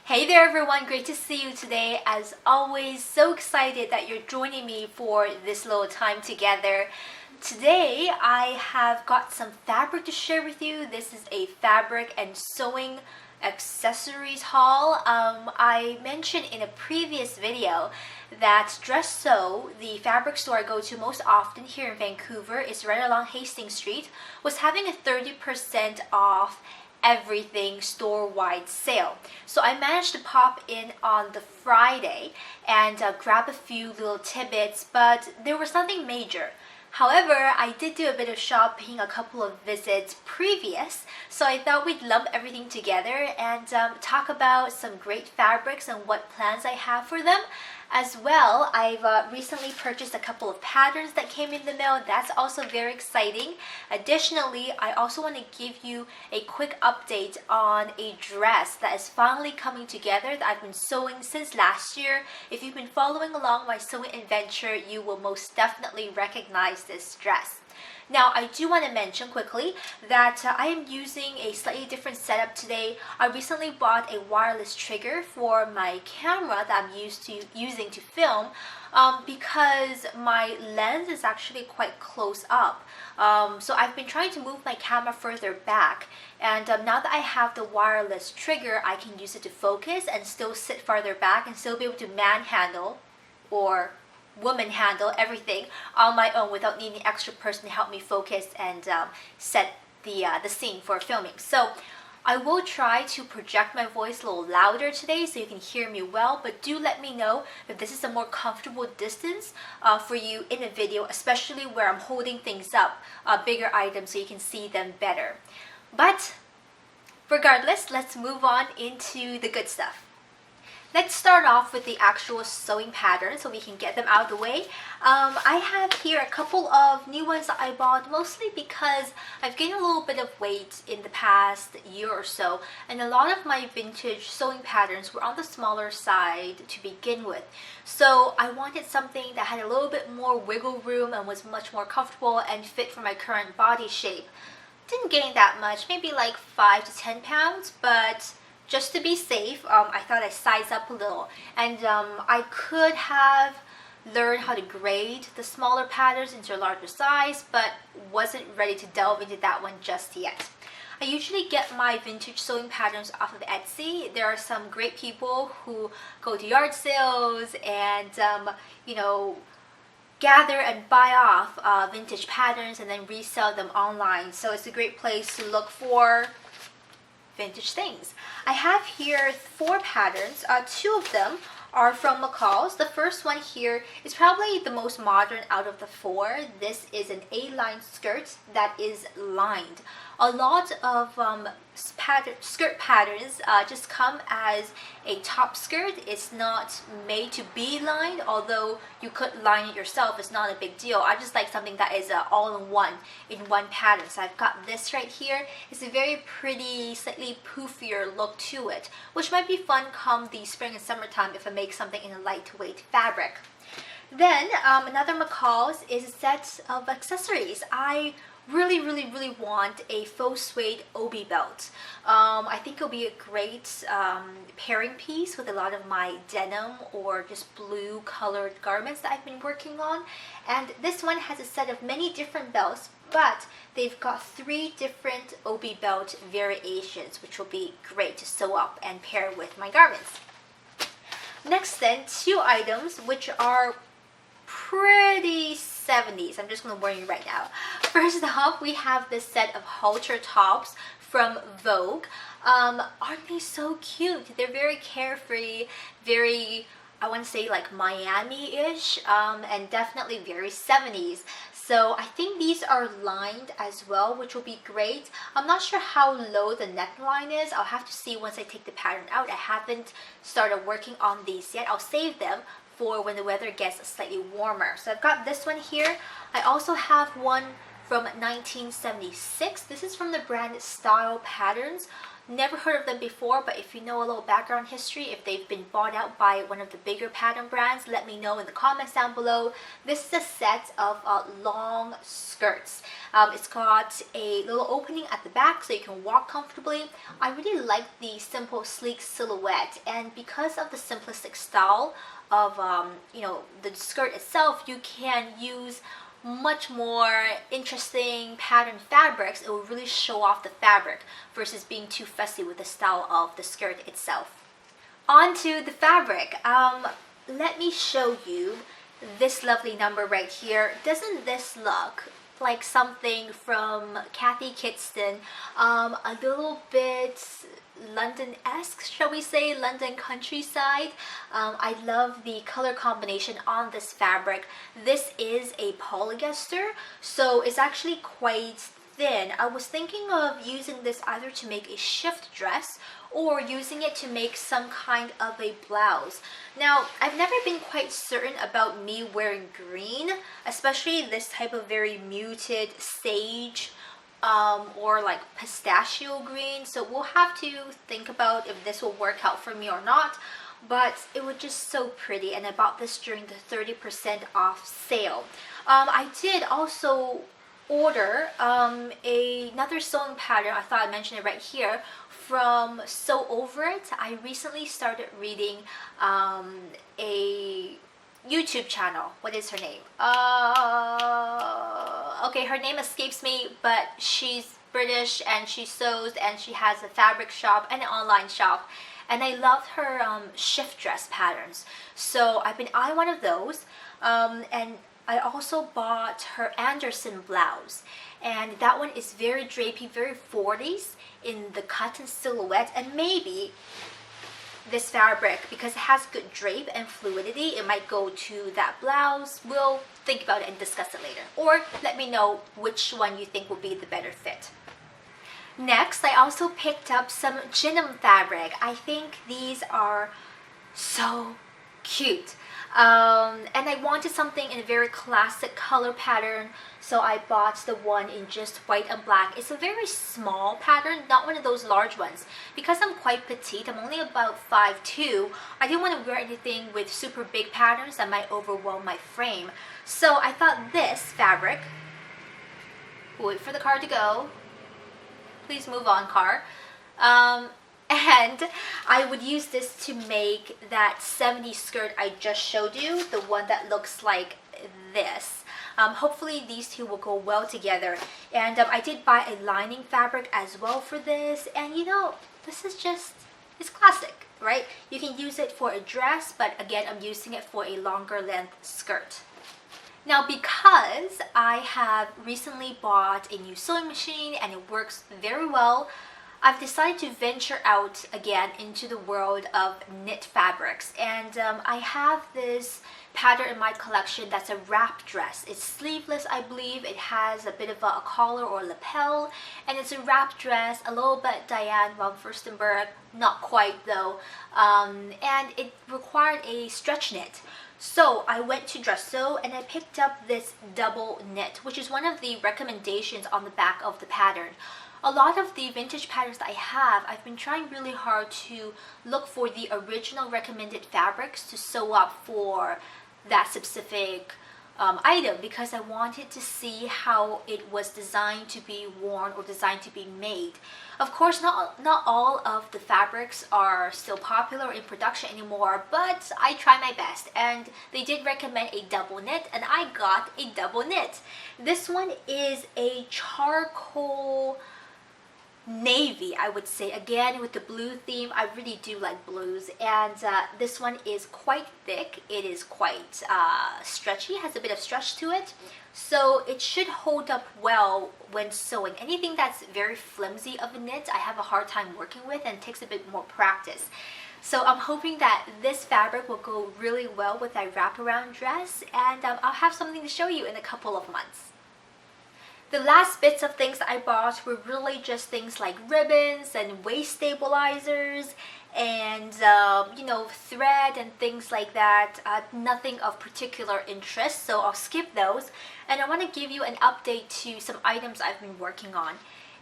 Hey there everyone, great to see you today. As always, so excited that you're joining me for this little time together. Today I have got some fabric to share with you. This is a fabric and sewing accessories haul. I mentioned in a previous video that Dressew, the fabric store I go to most often here in Vancouver, is right along Hastings Street, was having a 30% off everything store-wide sale. So I managed to pop in on the Friday and grab a few little tidbits, but there was nothing major. However, I did do a bit of shopping, a couple of visits previous, so I thought we'd lump everything together and talk about some great fabrics and what plans I have for them. As well, I've recently purchased a couple of patterns that came in the mail. That's also very exciting. Additionally, I also want to give you a quick update on a dress that is finally coming together that I've been sewing since last year. If you've been following along my sewing adventure, you will most definitely recognize this dress. Now, I do want to mention quickly that I am using a slightly different setup today. I recently bought a wireless trigger for my camera that I'm using to film because my lens is actually quite close up. So I've been trying to move my camera further back, and now that I have the wireless trigger, I can use it to focus and still sit farther back and still be able to manhandle or woman handle everything on my own without needing an extra person to help me focus and set the scene for filming. So I will try to project my voice a little louder today so you can hear me well, but do let me know if this is a more comfortable distance for you in a video, especially where I'm holding things up, bigger items, so you can see them better. But regardless, let's move on into the good stuff. Let's start off with the actual sewing pattern so we can get them out of the way. I have here a couple of new ones that I bought, mostly because I've gained a little bit of weight in the past year or so, and a lot of my vintage sewing patterns were on the smaller side to begin with. So I wanted something that had a little bit more wiggle room and was much more comfortable and fit for my current body shape. Didn't gain that much, maybe like 5 to 10 pounds, but just to be safe, I thought I'd size up a little. And I could have learned how to grade the smaller patterns into a larger size, but wasn't ready to delve into that one just yet. I usually get my vintage sewing patterns off of Etsy. There are some great people who go to yard sales and, gather and buy off vintage patterns and then resell them online. So it's a great place to look for vintage things. I have here 4 patterns. 2 of them are from McCall's. The first one here is probably the most modern out of the 4. This is an A-line skirt that is lined. A lot of skirt patterns just come as a top skirt. It's not made to be lined, although you could line it yourself. It's not a big deal. I just like something that is all-in-one in one pattern. So I've got this right here. It's a very pretty, slightly poofier look to it, which might be fun come the spring and summertime if I make something in a lightweight fabric. Then another McCall's is a set of accessories. I really want a faux suede obi belt. I think it'll be a great pairing piece with a lot of my denim or just blue colored garments that I've been working on. And this one has a set of many different belts, but they've got 3 different obi belt variations, which will be great to sew up and pair with my garments. Next then, 2 items which are pretty 70s. I'm just going to warn you right now. First off, we have this set of halter tops from Vogue. Aren't they so cute? They're very carefree, very, I want to say like Miami-ish, and definitely very 70s. So I think these are lined as well, which will be great. I'm not sure how low the neckline is. I'll have to see once I take the pattern out. I haven't started working on these yet. I'll save them for when the weather gets slightly warmer. So I've got this one here. I also have one from 1976. This is from the brand Style Patterns. Never heard of them before, but if you know a little background history, if they've been bought out by one of the bigger pattern brands, let me know in the comments down below. This is a set of long skirts. It's got a little opening at the back so you can walk comfortably. I really like the simple, sleek silhouette, and because of the simplistic style of the skirt itself, you can use much more interesting pattern fabrics. It will really show off the fabric versus being too fussy with the style of the skirt itself. On to the fabric. Let me show you this lovely number right here. Doesn't this look like something from Kathy Kidston? A little bit London-esque, shall we say, London countryside. I love the color combination on this fabric. This is a polyester, so it's actually quite thin. I was thinking of using this either to make a shift dress or using it to make some kind of a blouse. Now, I've never been quite certain about me wearing green, especially this type of very muted sage or like pistachio green, so we'll have to think about if this will work out for me or not, but it was just so pretty, and I bought this during the 30% off sale. I did also order another sewing pattern. I thought I'd mention it right here, from Sew Over It. I recently started reading a YouTube channel. What is her name? Okay, her name escapes me, but she's British and she sews and she has a fabric shop and an online shop. And I loved her shift dress patterns. So I've been eyeing one of those. And I also bought her Anderson blouse. And that one is very drapey, very 40s in the cotton silhouette. And maybe this fabric, because it has good drape and fluidity, it might go to that blouse. We'll think about it and discuss it later. Or let me know which one you think will be the better fit. Next, I also picked up some gingham fabric. I think these are so cute. And I wanted something in a very classic color pattern, so I bought the one in just white and black. It's a very small pattern, not one of those large ones. Because I'm quite petite, I'm only about 5'2", I didn't want to wear anything with super big patterns that might overwhelm my frame. So I thought this fabric, wait for the car to go, please move on, car. And I would use this to make that 70s skirt I just showed you, the one that looks like this. Hopefully these two will go well together. And I did buy a lining fabric as well for this. And you know, this is just, it's classic, right? You can use it for a dress, but again, I'm using it for a longer length skirt. Now, because I have recently bought a new sewing machine and it works very well, I've decided to venture out again into the world of knit fabrics, and I have this pattern in my collection that's a wrap dress. It's sleeveless, I believe. It has a bit of a collar or lapel, and it's a wrap dress, a little bit Diane von Furstenberg, not quite though, and it required a stretch knit. So I went to Dressew and I picked up this double knit, which is one of the recommendations on the back of the pattern. A lot of the vintage patterns that I have, I've been trying really hard to look for the original recommended fabrics to sew up for that specific item, because I wanted to see how it was designed to be worn or designed to be made. Of course, not all of the fabrics are still popular in production anymore, but I try my best, and they did recommend a double knit, and I got a double knit. This one is a charcoal navy, I would say, again with the blue theme. I really do like blues, and this one is quite thick. It is quite stretchy, has a bit of stretch to it, so it should hold up well when sewing. Anything that's very flimsy of a knit, I have a hard time working with, and it takes a bit more practice. So I'm hoping that this fabric will go really well with that wraparound dress, and I'll have something to show you in a couple of months. The last bits of things that I bought were really just things like ribbons and waist stabilizers and you know, thread and things like that. Nothing of particular interest, so I'll skip those. And I want to give you an update to some items I've been working on.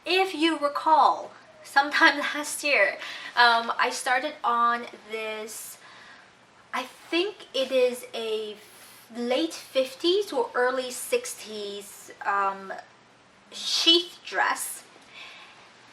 If you recall, sometime last year. I started on this, I think it is a late 50s or early 60s sheath dress,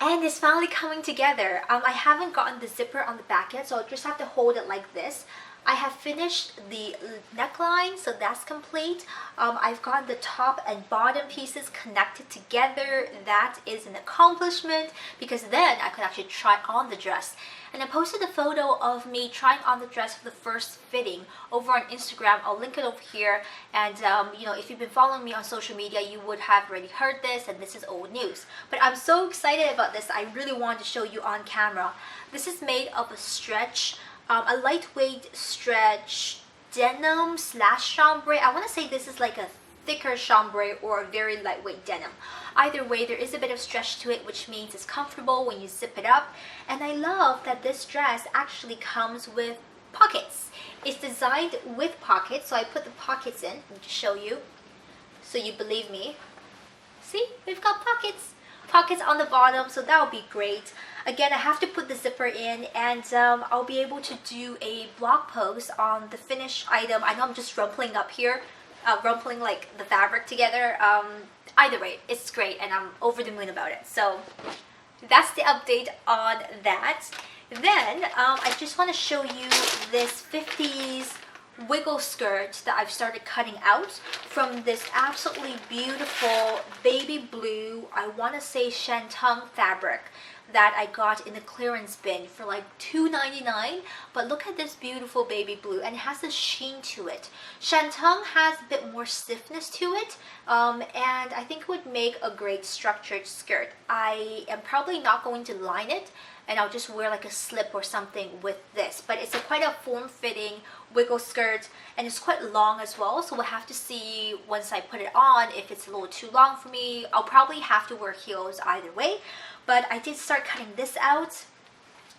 and it's finally coming together. I haven't gotten the zipper on the back yet, so I'll just have to hold it like this. I have finished the neckline, so that's complete. I've got the top and bottom pieces connected together. That is an accomplishment, because then I could actually try on the dress. And I posted a photo of me trying on the dress for the first fitting over on Instagram. I'll link it over here. And you know, if you've been following me on social media, you would have already heard this, and this is old news. But I'm so excited about this. I really wanted to show you on camera. This is made of a stretch, a lightweight stretch denim slash chambray. I want to say this is like a thicker chambray or a very lightweight denim. Either way, there is a bit of stretch to it, which means it's comfortable when you zip it up. And I love that this dress actually comes with pockets. It's designed with pockets, so I put the pockets in. Let me just show you so you believe me. See, we've got pockets. Pockets on the bottom, so that would be great. Again, I have to put the zipper in, and I'll be able to do a blog post on the finished item. I know I'm just rumpling up here, rumpling like the fabric together. Either way, it's great, and I'm over the moon about it. So that's the update on that. Then I just want to show you this 50s wiggle skirt that I've started cutting out from this absolutely beautiful baby blue, I want to say shantung fabric that I got in the clearance bin for like $2.99. But look at this beautiful baby blue, and it has a sheen to it. Shantung has a bit more stiffness to it, and I think it would make a great structured skirt. I am probably not going to line it, and I'll just wear like a slip or something with this. But it's quite a form-fitting wiggle skirt, and it's quite long as well, so we'll have to see once I put it on if it's a little too long for me. I'll probably have to wear heels either way. But I did start cutting this out.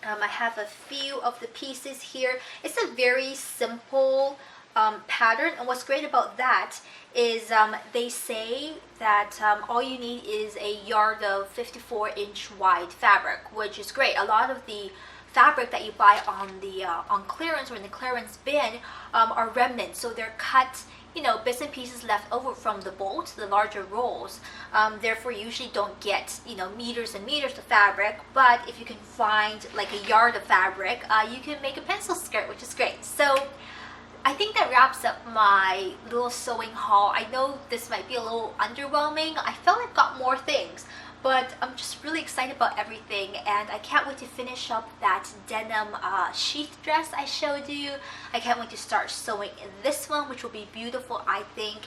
I have a few of the pieces here. It's a very simple pattern, and what's great about that is they say that all you need is a yard of 54-inch wide fabric, which is great. A lot of the fabric that you buy on clearance or in the clearance bin are remnants, so they're cut, you know, bits and pieces left over from the bolt, the larger rolls. Therefore, you usually don't get, you know, meters and meters of fabric. But if you can find like a yard of fabric, you can make a pencil skirt, which is great. So I think that wraps up my little sewing haul. I know this might be a little underwhelming. I felt I've got more things, but I'm just really excited about everything, and I can't wait to finish up that denim sheath dress I showed you. I can't wait to start sewing this one, which will be beautiful, I think.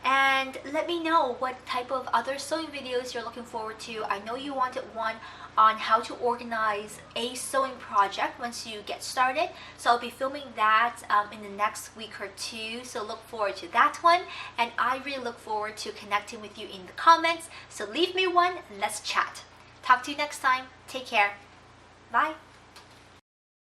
And let me know what type of other sewing videos you're looking forward to. I know you wanted one on how to organize a sewing project once you get started, so I'll be filming that in the next week or two, so look forward to that one. And I really look forward to connecting with you in the comments, so leave me one and let's chat. Talk to you next time. Take care. Bye.